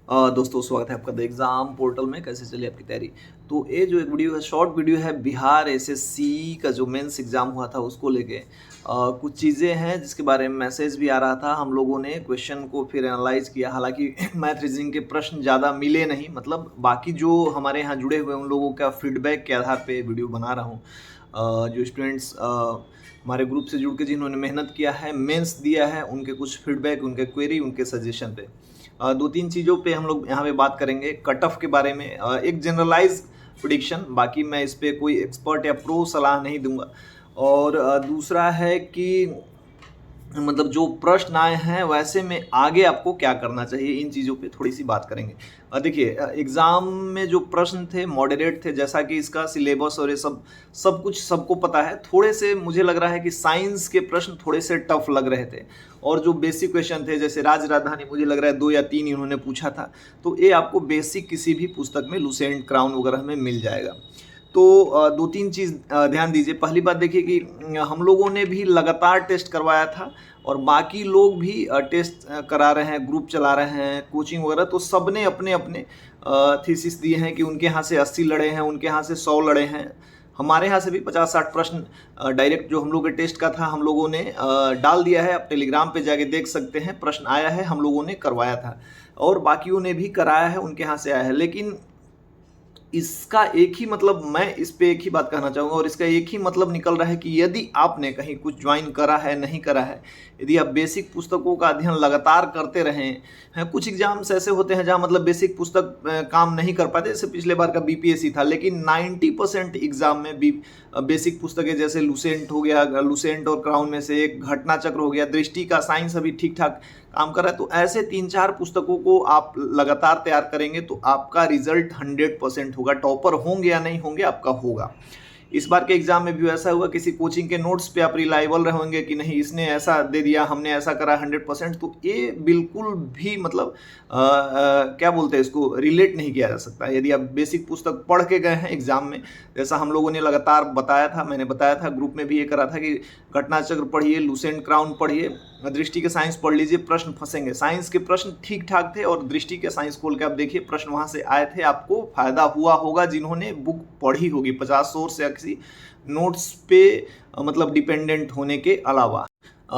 दोस्तों स्वागत है आपका द एग्ज़ाम पोर्टल में। कैसे चली आपकी तैयारी? तो ये जो एक वीडियो है, शॉर्ट वीडियो है, बिहार एसएससी का जो मेंस एग्ज़ाम हुआ था उसको लेके कुछ चीज़ें हैं जिसके बारे में मैसेज भी आ रहा था। हम लोगों ने क्वेश्चन को फिर एनालाइज़ किया। हालांकि मैथ रीजनिंग के प्रश्न ज़्यादा मिले नहीं, मतलब बाकी जो हमारे यहाँ जुड़े हुए उन लोगों का फीडबैक के आधार पर वीडियो बना रहा हूँ। जो स्टूडेंट्स हमारे ग्रुप से जुड़ के जिन्होंने मेहनत किया है, मेंस दिया है, उनके कुछ फीडबैक, उनके क्वेरी, उनके सजेशन पे दो तीन चीज़ों पे हम लोग यहाँ पे बात करेंगे। कट ऑफ के बारे में एक जनरलाइज प्रिडिक्शन, बाकी मैं इस पर कोई एक्सपर्ट या प्रो सलाह नहीं दूंगा। और दूसरा है कि मतलब जो प्रश्न आए हैं वैसे में आगे आपको क्या करना चाहिए, इन चीज़ों पे थोड़ी सी बात करेंगे। देखिए, एग्ज़ाम में जो प्रश्न थे मॉडरेट थे, जैसा कि इसका सिलेबस और ये सब कुछ सबको पता है। थोड़े से मुझे लग रहा है कि साइंस के प्रश्न थोड़े से टफ लग रहे थे, और जो बेसिक क्वेश्चन थे जैसे राजधानी, मुझे लग रहा है 2 या 3 इन्होंने पूछा था। तो ये आपको बेसिक किसी भी पुस्तक में, लुसेंट, क्राउन वगैरह में मिल जाएगा। तो दो तीन चीज़ ध्यान दीजिए। पहली बात देखिए कि हम लोगों ने भी लगातार टेस्ट करवाया था, और बाकी लोग भी टेस्ट करा रहे हैं, ग्रुप चला रहे हैं, कोचिंग वगैरह। तो सब ने अपने अपने थीसिस दिए हैं कि उनके यहाँ से 80 लड़े हैं, उनके यहाँ से 100 लड़े हैं। हमारे यहाँ से भी 50-60 प्रश्न डायरेक्ट जो हम लोग के टेस्ट का था, हम लोगों ने डाल दिया है। आप टेलीग्राम पे जाके देख सकते हैं, प्रश्न आया है, हम लोगों ने करवाया था, और बाकियों ने भी कराया है, उनके यहाँ से आया है। लेकिन इसका एक ही मतलब, मैं इस पे एक ही बात कहना चाहूँगा, और इसका एक ही मतलब निकल रहा है कि यदि आपने कहीं कुछ ज्वाइन करा है, नहीं करा है, यदि आप बेसिक पुस्तकों का अध्ययन लगातार करते रहे हैं। कुछ एग्जाम्स ऐसे होते हैं जहाँ मतलब बेसिक पुस्तक काम नहीं कर पाते, जैसे पिछले बार का बीपीएससी था। लेकिन 90% एग्जाम में बेसिक पुस्तकें जैसे लुसेंट हो गया, लुसेंट और क्राउन में से एक घटना चक्र हो गया, दृष्टि का साइंस अभी ठीक ठाक काम कर रहा है। तो ऐसे 3-4 पुस्तकों को आप लगातार तैयार करेंगे तो आपका रिजल्ट 100% होगा। टॉपर होंगे या नहीं होंगे, आपका होगा। इस बार के एग्जाम में भी ऐसा हुआ, किसी कोचिंग के नोट्स पे आप रिलायबल रहेंगे कि नहीं, इसने ऐसा दे दिया, हमने ऐसा करा 100%। तो ये बिल्कुल भी मतलब क्या बोलते हैं इसको, रिलेट नहीं किया जा सकता। यदि आप बेसिक पुस्तक पढ़ के गए हैं एग्जाम में, जैसा हम लोगों ने लगातार बताया था, मैंने बताया था, ग्रुप में भी ये करा था कि घटना चक्र पढ़िए, लुसेंट, क्राउन पढ़िए, दृष्टि के साइंस पढ़ लीजिए, प्रश्न फंसेंगे। साइंस के प्रश्न ठीक ठाक थे, और दृष्टि के साइंस खोल के आप देखिए, प्रश्न वहां से आए थे। आपको फायदा हुआ होगा जिन्होंने बुक पढ़ी होगी, 50 सोर्स या किसी नोट्स पे मतलब डिपेंडेंट होने के अलावा।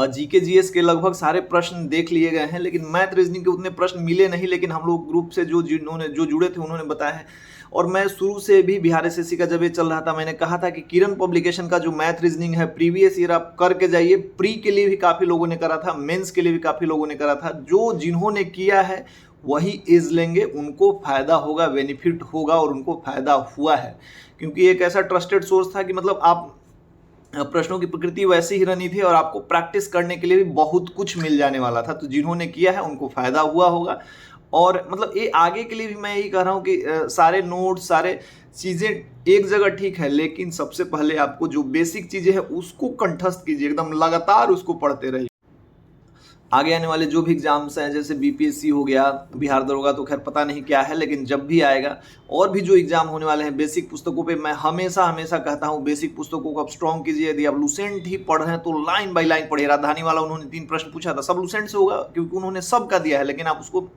जीके जीएस के लगभग सारे प्रश्न देख लिए गए हैं, लेकिन मैथ रीजनिंग के उतने प्रश्न मिले नहीं। लेकिन हम लोग ग्रुप से जो जुड़े थे उन्होंने बताया है। और मैं शुरू से भी बिहार एसएससी का जब ये चल रहा था, मैंने कहा था कि किरण पब्लिकेशन का जो मैथ रीजनिंग है, प्रीवियस ईयर आप करके जाइए। प्री के लिए भी काफ़ी लोगों ने करा था, मेंस के लिए भी काफ़ी लोगों ने करा था। जिन्होंने किया है वही एज लेंगे, उनको फायदा होगा, बेनिफिट होगा, और उनको फायदा हुआ है। क्योंकि एक ऐसा ट्रस्टेड सोर्स था कि मतलब आप प्रश्नों की प्रकृति वैसी ही रहनी थी, और आपको प्रैक्टिस करने के लिए भी बहुत कुछ मिल जाने वाला था। तो जिन्होंने किया है उनको फायदा हुआ होगा। और मतलब ये आगे के लिए भी मैं यही कह रहा हूँ कि सारे नोट्स, सारे चीज़ें एक जगह ठीक है, लेकिन सबसे पहले आपको जो बेसिक चीज़ें हैं उसको कंठस्थ कीजिए, एकदम लगातार उसको पढ़ते रहिए। आगे आने वाले जो भी एग्जाम्स हैं, जैसे बीपीएससी हो गया, बिहार दरोगा तो खैर पता नहीं क्या है, लेकिन जब भी आएगा, और भी जो एग्जाम होने वाले हैं, बेसिक पुस्तकों पे मैं हमेशा हमेशा कहता हूँ, बेसिक पुस्तकों को आप स्ट्रॉन्ग कीजिए। यदि आप लुसेंट ही पढ़ रहे हैं तो लाइन बाय लाइन पढ़िए। राजधानी वाला उन्होंने 3 प्रश्न पूछा था, सब लुसेंट से होगा क्योंकि उन्होंने सबका दिया है। लेकिन आप उसको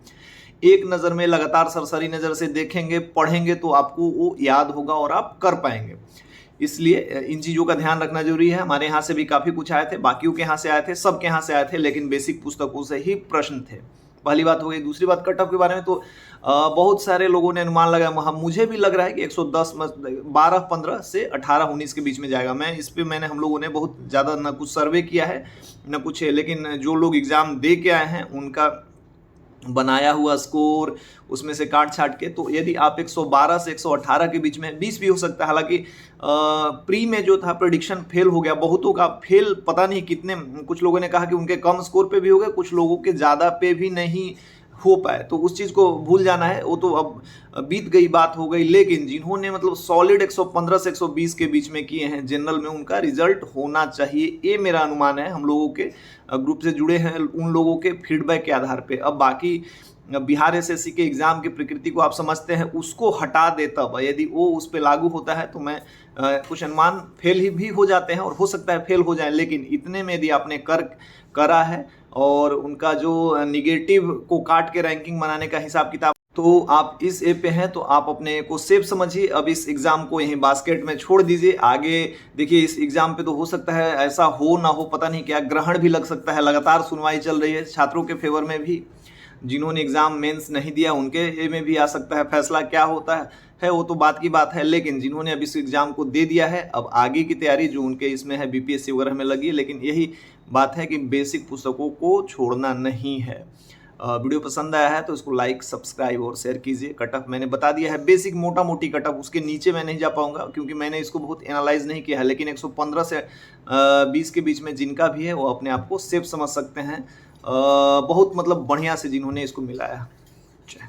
एक नज़र में लगातार सरसरी नज़र से देखेंगे, पढ़ेंगे, तो आपको वो याद होगा और आप कर पाएंगे। इसलिए इन चीज़ों का ध्यान रखना जरूरी है। हमारे यहाँ से भी काफ़ी कुछ आए थे, बाकियों के यहाँ से आए थे, सबके यहाँ से आए थे, लेकिन बेसिक पुस्तकों से ही प्रश्न थे। पहली बात हो गई। दूसरी बात, कट ऑफ के बारे में तो बहुत सारे लोगों ने अनुमान लगाया। मुझे भी लग रहा है कि 110, 12-15 से 18-19 के बीच में जाएगा। मैंने हम लोगों ने बहुत ज़्यादा ना कुछ सर्वे किया है, ना कुछ है, लेकिन जो लोग एग्ज़ाम दे के आए हैं उनका बनाया हुआ स्कोर, उसमें से काट छाट के, तो यदि आप 112 से 118 के बीच में, 20 भी हो सकता है। हालांकि प्री में जो था प्रेडिक्शन फेल हो गया, बहुतों का फेल, पता नहीं कितने, कुछ लोगों ने कहा कि उनके कम स्कोर पे भी हो गए, कुछ लोगों के ज़्यादा पे भी नहीं हो पाए। तो उस चीज़ को भूल जाना है, वो तो अब बीत गई, बात हो गई। लेकिन जिन्होंने मतलब सॉलिड 115 से 120 के बीच में किए हैं जनरल में, उनका रिजल्ट होना चाहिए, ये मेरा अनुमान है। हम लोगों के ग्रुप से जुड़े हैं उन लोगों के फीडबैक के आधार पे। अब बाकी बिहार एसएससी के एग्जाम की प्रकृति को आप समझते हैं, उसको हटा दे तब, यदि वो उस पर लागू होता है तो मैं कुछ अनुमान फेल ही भी हो जाते हैं, और हो सकता है फेल हो जाए। लेकिन इतने में यदि आपने करा है, और उनका जो निगेटिव को काट के रैंकिंग बनाने का हिसाब किताब तो आप इस ऐप पे हैं तो आप अपने को सेफ समझिए। अब इस एग्ज़ाम को यहीं बास्केट में छोड़ दीजिए। आगे देखिए इस एग्ज़ाम पे तो हो सकता है ऐसा हो ना हो, पता नहीं क्या ग्रहण भी लग सकता है। लगातार सुनवाई चल रही है छात्रों के फेवर में भी। जिन्होंने एग्ज़ाम मेंस नहीं दिया उनके ए में भी आ सकता है। फैसला क्या होता है वो तो बात की बात है। लेकिन जिन्होंने अभी इस एग्ज़ाम को दे दिया है, अब आगे की तैयारी जो उनके इसमें है बीपीएससी वगैरह में लगी है। लेकिन यही बात है कि बेसिक पुस्तकों को छोड़ना नहीं है। वीडियो पसंद आया है तो इसको लाइक, सब्सक्राइब और शेयर कीजिए। कट ऑफ मैंने बता दिया है, बेसिक मोटा-मोटी कट ऑफ, उसके नीचे मैं नहीं जा पाऊँगा क्योंकि मैंने इसको बहुत एनालाइज़ नहीं किया है। लेकिन 115 से 20 के बीच में जिनका भी है वो अपने आप को सेफ समझ सकते हैं। बहुत मतलब बढ़िया से जिन्होंने इसको मिलाया। जय